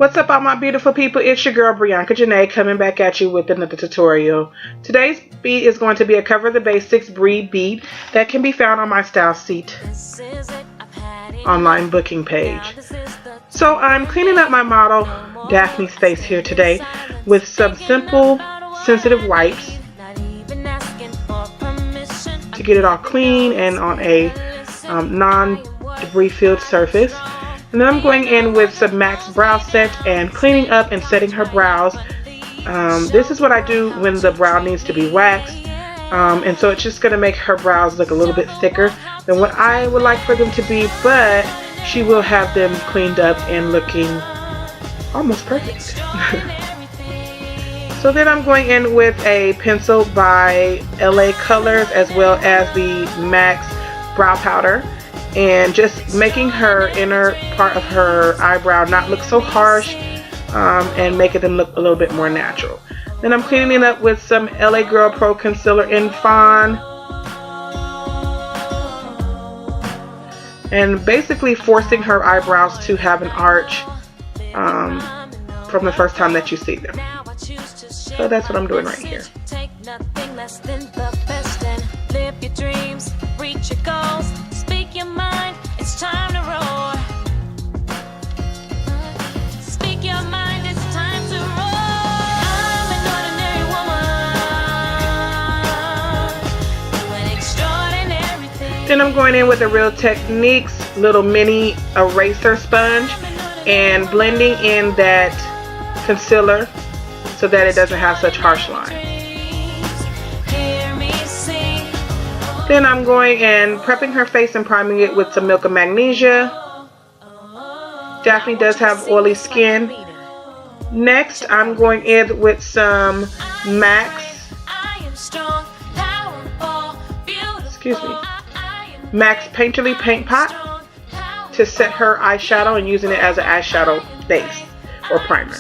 What's up, all my beautiful people? It's your girl Brianka Janae coming back at you with another tutorial. Today's bead is going to be a Cover the Basics Breed bead that can be found on my Style Seat online booking page. So I'm cleaning up my model Daphne's face here today with some simple sensitive wipes to get it all clean and on a non-debris filled surface. And then I'm going in with some MAC's brow set and cleaning up and setting her brows. This is what I do when the brow needs to be waxed. And so it's just going to make her brows look a little bit thicker than what I would like for them to be, but she will have them cleaned up and looking almost perfect. So then I'm going in with a pencil by LA Colors as well as the MAC's brow powder, and just making her inner part of her eyebrow not look so harsh and making them look a little bit more natural. Then I'm cleaning it up with some LaGirl Pro concealer in Fawn and basically forcing her eyebrows to have an arch from the first time that you see them. So that's what I'm doing right here. Speak your mind, it's time to roar. Speak your mind, it's time to roar. I'm an ordinary woman, doing extraordinary things. Then I'm going in with a Real Techniques little mini eraser sponge and blending in that concealer so that it doesn't have such harsh lines. Then I'm going and prepping her face and priming it with some milk of magnesia. Daphne does have oily skin. Next, I'm going in with some MAC's Painterly Paint Pot to set her eyeshadow and using it as an eyeshadow base or primer.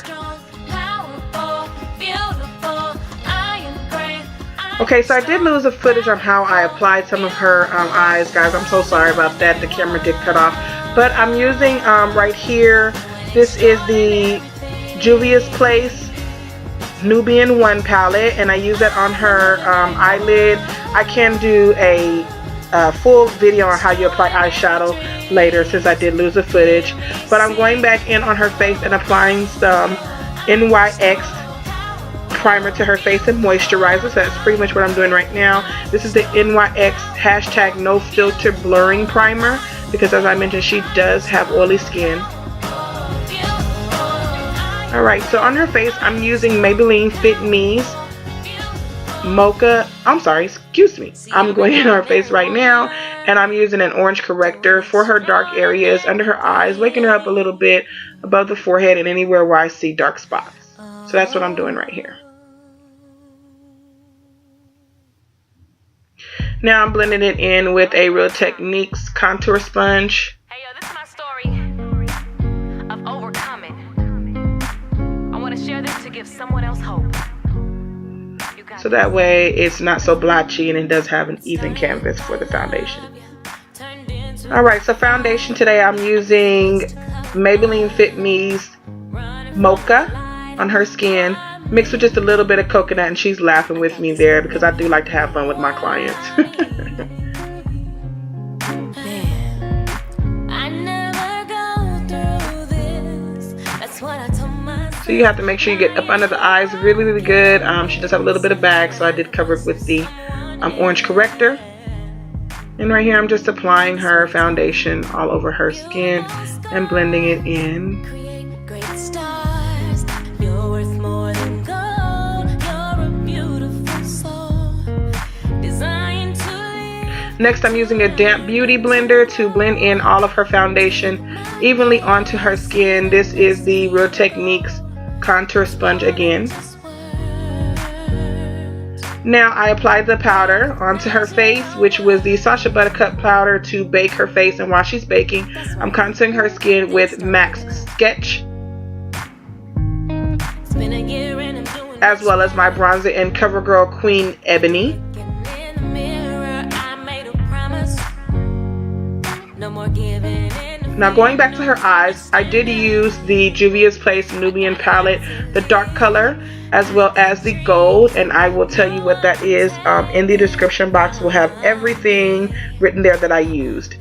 Okay, so I did lose the footage on how I applied some of her eyes, guys. I'm so sorry about that. The camera did cut off. But I'm using right here, this is the Juvia's Place Nubian 1 palette, and I use that on her eyelid. I can do a full video on how you apply eyeshadow later since I did lose the footage. But I'm going back in on her face and applying some NYX primer to her face and moisturizer. So that's pretty much what I'm doing right now. This is the NYX hashtag no filter blurring primer because, as I mentioned, she does have oily skin. Alright, so on her face I'm using Maybelline Fit Me's Mocha, I'm going in her face right now and I'm using an orange corrector for her dark areas under her eyes, waking her up a little bit above the forehead and anywhere where I see dark spots. So that's what I'm doing right here. Now I'm blending it in with a Real Techniques contour sponge. Hey yo, this is my story of overcoming. I want to share this to give someone else hope. So that way it's not so blotchy and it does have an even canvas for the foundation. Alright, so foundation today I'm using Maybelline Fit Me's Mocha on her skin, mixed with just a little bit of coconut, and she's laughing with me there because I do like to have fun with my clients. So you have to make sure you get up under the eyes really, really good. She does have a little bit of bag, so I did cover it with the orange corrector. And right here I'm just applying her foundation all over her skin and blending it in. Next, I'm using a damp beauty blender to blend in all of her foundation evenly onto her skin. This is the Real Techniques contour sponge again. Now I applied the powder onto her face, which was the Sachs Buttercup powder to bake her face, and while she's baking, I'm contouring her skin with MAC's Sketch, as well as my bronzer in CoverGirl Queen Ebony. No more giving in. Now going back to her eyes, I did use the Juvia's Place Nubian palette, the dark color, as well as the gold, and I will tell you what that is in the description box. We'll have everything written there that I used.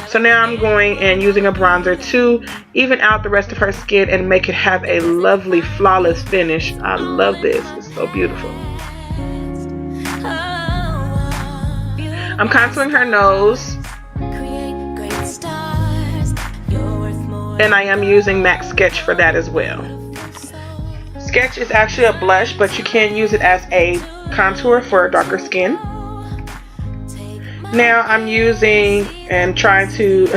So now I'm going and using a bronzer to even out the rest of her skin and make it have a lovely, flawless finish. I love this. It's so beautiful. I'm contouring her nose. And I am using MAC Sketch for that as well. Sketch is actually a blush, but you can use it as a contour for darker skin. Now I'm using and trying to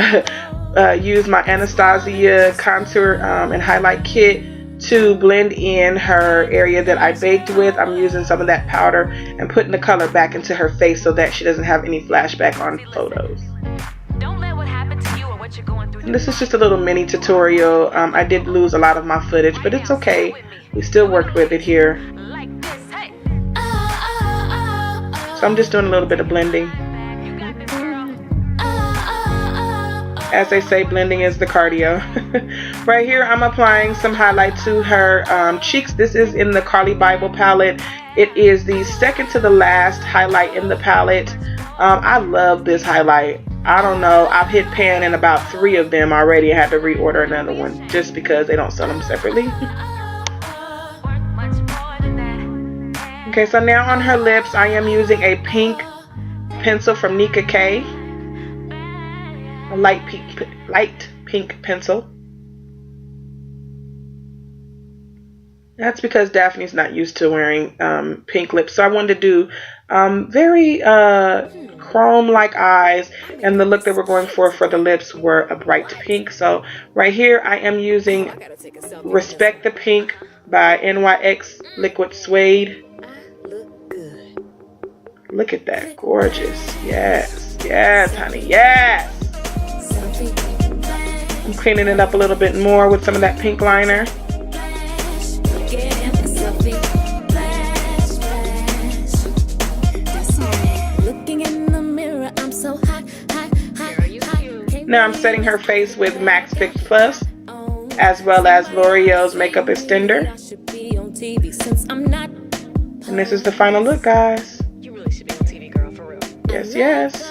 use my Anastasia contour and highlight kit to blend in her area that I baked with. I'm using some of that powder and putting the color back into her face so that she doesn't have any flashback on photos. And this is just a little mini tutorial. I did lose a lot of my footage, but it's okay. We still worked with it here. So I'm just doing a little bit of blending. As they say, blending is the cardio. Right here, I'm applying some highlight to her cheeks. This is in the Carly Bible palette. It is the second to the last highlight in the palette. I love this highlight. I don't know, I've hit pan in about 3 of them already. I had to reorder another one just because they don't sell them separately. Okay, so now on her lips, I am using a pink pencil from Nika K. A light pink pencil. That's because Daphne's not used to wearing pink lips. So I wanted to do very chrome-like eyes, and the look that we're going for the lips were a bright pink. So right here I am using Respect the Pink by NYX Liquid Suede. Look at that, gorgeous. Yes, yes, honey, yes. I'm cleaning it up a little bit more with some of that pink liner. Now I'm setting her face with MAC Fix Plus, as well as Loreal's Makeup Extender. And this is the final look, guys. You really should be on TV, girl, for real. Yes, yes.